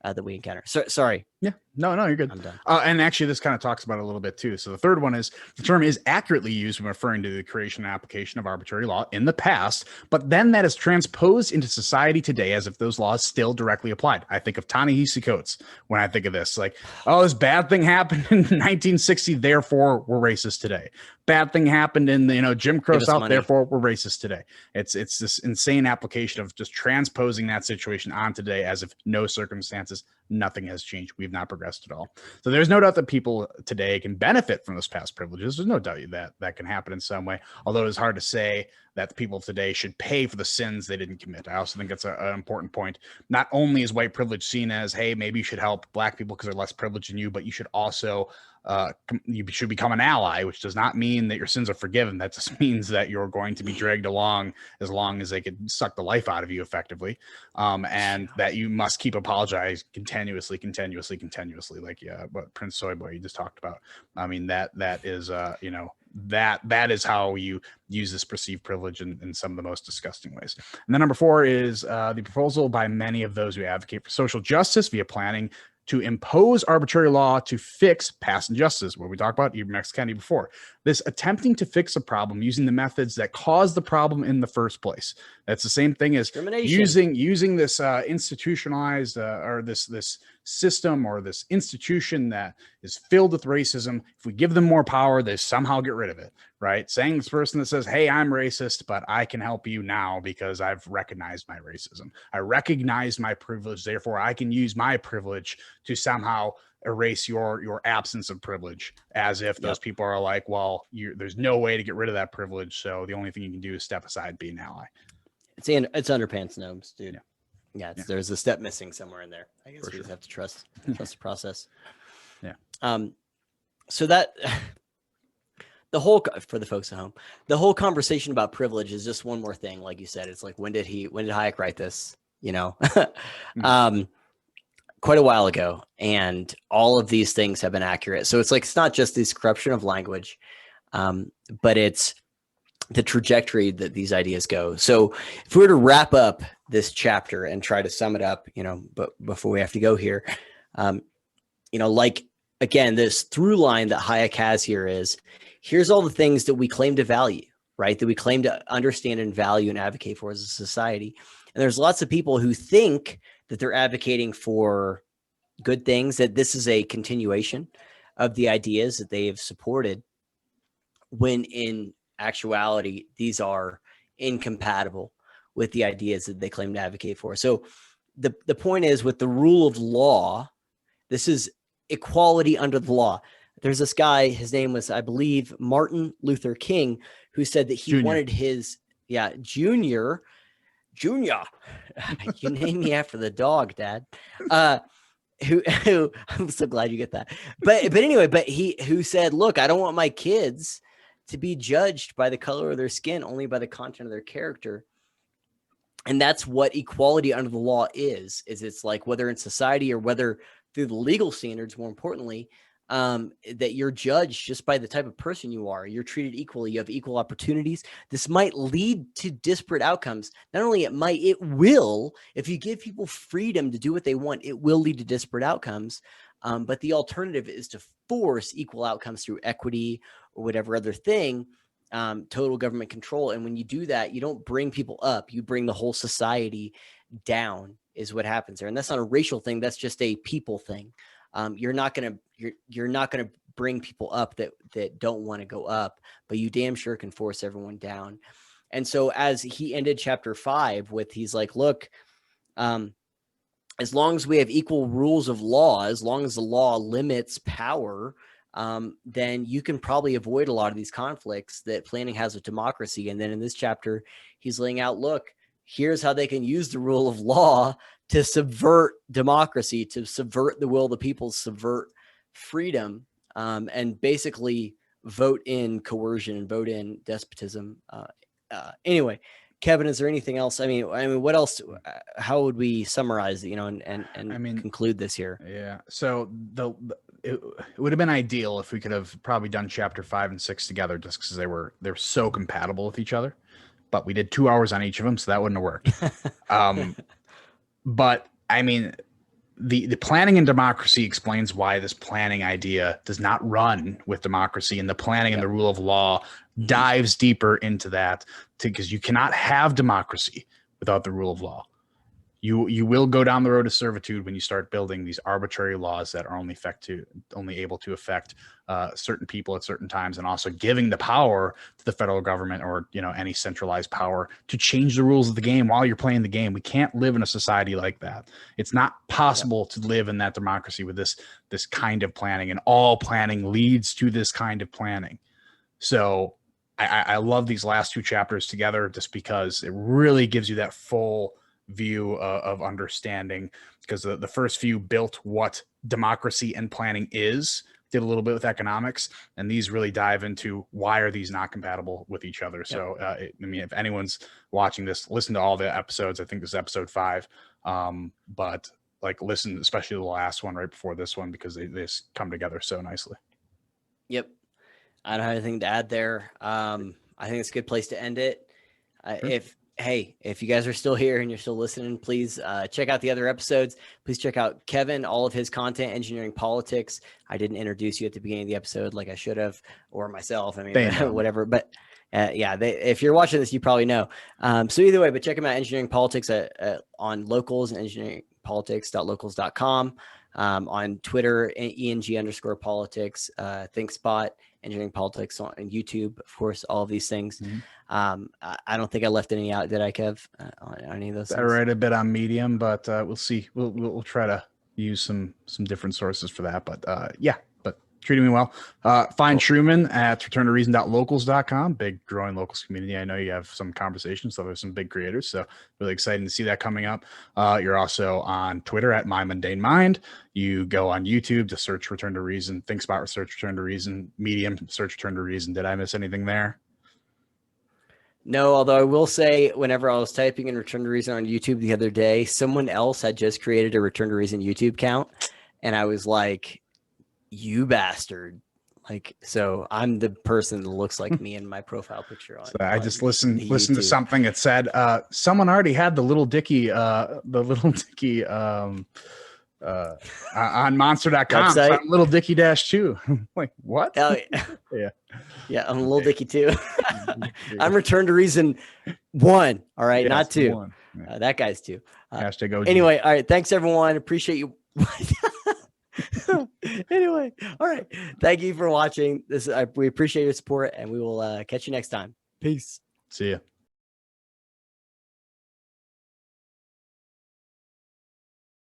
Speaker 1: that we encounter. So sorry.
Speaker 2: Yeah. No, you're good.
Speaker 1: I'm done.
Speaker 2: And actually, this kind of talks about it a little bit too. So the third one is the term is accurately used when referring to the creation and application of arbitrary law in the past, but then that is transposed into society today as if those laws still directly applied. I think of Ta-Nehisi Coates when I think of this, like, oh, this bad thing happened in 1960, therefore we're racist today. Bad thing happened in the Jim Crow South, therefore we're racist today. It's this insane application of just transposing that situation on today as if no circumstances, nothing has changed. We've not progressed at all. So there's no doubt that people today can benefit from those past privileges. There's no doubt that can happen in some way, although it's hard to say that the people today should pay for the sins they didn't commit. I also think that's an important point. Not only is white privilege seen as, hey, maybe you should help black people because they're less privileged than you, but you should also you should become an ally, which does not mean that your sins are forgiven. That just means that you're going to be dragged along as long as they could suck the life out of you effectively. And that you must keep apologizing continuously, like what Prince Soyboy you just talked about. I mean, that is that is how you use this perceived privilege in some of the most disgusting ways. And then number 4 is the proposal by many of those who advocate for social justice via planning to impose arbitrary law to fix past injustice, what we talked about Ibram X. Kendi before. This attempting to fix a problem using the methods that caused the problem in the first place. That's the same thing as using this institutionalized or this system or this institution that is filled with racism. If we give them more power, they somehow get rid of it, right? Saying this person that says, hey, I'm racist, but I can help you now because I've recognized my racism. I recognize my privilege, therefore I can use my privilege to somehow erase your absence of privilege, as if those people are like, well, there's no way to get rid of that privilege, so the only thing you can do is step aside, be an ally. It's
Speaker 1: underpants gnomes, dude. Yeah, there's a step missing somewhere in there. I guess we just have to trust the process. Yeah. So that for the folks at home, the whole conversation about privilege is just one more thing. Like you said, it's like, when did Hayek write this? Quite a while ago, and all of these things have been accurate. So it's like, it's not just this corruption of language, but it's the trajectory that these ideas go. So if we were to wrap up this chapter and try to sum it up, but before we have to go here, like, again, this through line that Hayek has here is, here's all the things that we claim to value, right? That we claim to understand and value and advocate for as a society. And there's lots of people who think that they're advocating for good things, that this is a continuation of the ideas that they have supported, when in actuality, these are incompatible with the ideas that they claim to advocate for. So the point is, with the rule of law, this is equality under the law. There's this guy, his name was, I believe, Martin Luther King, who said that he wanted his, Junior, you named me after the dog, Dad. Who I'm so glad you get that. But anyway, who said, look, I don't want my kids to be judged by the color of their skin, only by the content of their character. And that's what equality under the law is it's like, whether in society or whether through the legal standards, more importantly, that you're judged just by the type of person you are. You're treated equally. You have equal opportunities. This might lead to disparate outcomes. Not only it will, if you give people freedom to do what they want, it will lead to disparate outcomes. But the alternative is to force equal outcomes through equity or whatever other thing, total government control. And when you do that, you don't bring people up, you bring the whole society down is what happens there. And that's not a racial thing. That's just a people thing. You're not going to bring people up that don't want to go up, but you damn sure can force everyone down. And so as he ended chapter 5 with, he's like, look, as long as we have equal rules of law, as long as the law limits power, then you can probably avoid a lot of these conflicts that planning has with democracy. And then in this chapter, he's laying out, look, here's how they can use the rule of law to subvert democracy, to subvert the will of the people, subvert freedom, and basically vote in coercion and vote in despotism. Anyway, Kevin, is there anything else? I mean, what else? How would we summarize, and conclude this here?
Speaker 2: Yeah. So it would have been ideal if we could have probably done chapter 5 and 6 together, just because they're so compatible with each other. But we did 2 hours on each of them, so that wouldn't have worked. But I mean, the planning and democracy explains why this planning idea does not run with democracy, and the planning and the rule of law dives deeper into that, because you cannot have democracy without the rule of law. You will go down the road of servitude when you start building these arbitrary laws that are only able to affect certain people at certain times, and also giving the power to the federal government or any centralized power to change the rules of the game while you're playing the game. We can't live in a society like that. It's not possible to live in that democracy with this kind of planning, and all planning leads to this kind of planning. So I love these last 2 chapters together, just because it really gives you that full view of understanding, because the first few built what democracy and planning is, did a little bit with economics, and these really dive into why are these not compatible with each other. So I mean, if anyone's watching this, listen to all the episodes. I think this is episode 5, but like listen especially to the last one right before this one, because they just come together so nicely.
Speaker 1: Yep. I don't have anything to add there. I think it's a good place to end it. If you guys are still here and you're still listening, please check out the other episodes. Please check out Kevin, all of his content, Engineering Politics. I didn't introduce you at the beginning of the episode like I should have, or myself. I mean, whatever. But if you're watching this, you probably know. So either way, but check him out, Engineering Politics on Locals and engineeringpolitics.locals.com. On Twitter, ENG_politics, ThinkSpot, Engineering Politics on YouTube, of course, all of these things. I don't think I left any out, did I, Kev, on any of those things?
Speaker 2: I write a bit on Medium, but we'll see. We'll try to use some different sources for that. But but treating me well. Find Truman at returntoreason.locals.com. Big growing locals community. I know you have some conversations, so there's some big creators. So really exciting to see that coming up. You're also on Twitter at My Mundane Mind. You go on YouTube to search Return to Reason. ThinkSpot, search Return to Reason. Medium, search Return to Reason. Did I miss anything there?
Speaker 1: No, although I will say, whenever I was typing in Return to Reason on YouTube the other day, someone else had just created a Return to Reason YouTube account, and I was like, you bastard. Like, so I'm the person that looks like me in my profile picture on. So
Speaker 2: I just listened to something that said someone already had the little Dicky on monster.com. So little Dicky -2. Like, what?
Speaker 1: Hell yeah. Yeah, I'm a little Dicky too. I'm Return to Reason 1. All right, not 2. That guy's 2.
Speaker 2: Hashtag OG.
Speaker 1: Anyway, all right. Thanks everyone. Appreciate you. Anyway, all right. Thank you for watching. We appreciate your support, and we will catch you next time. Peace.
Speaker 2: See ya.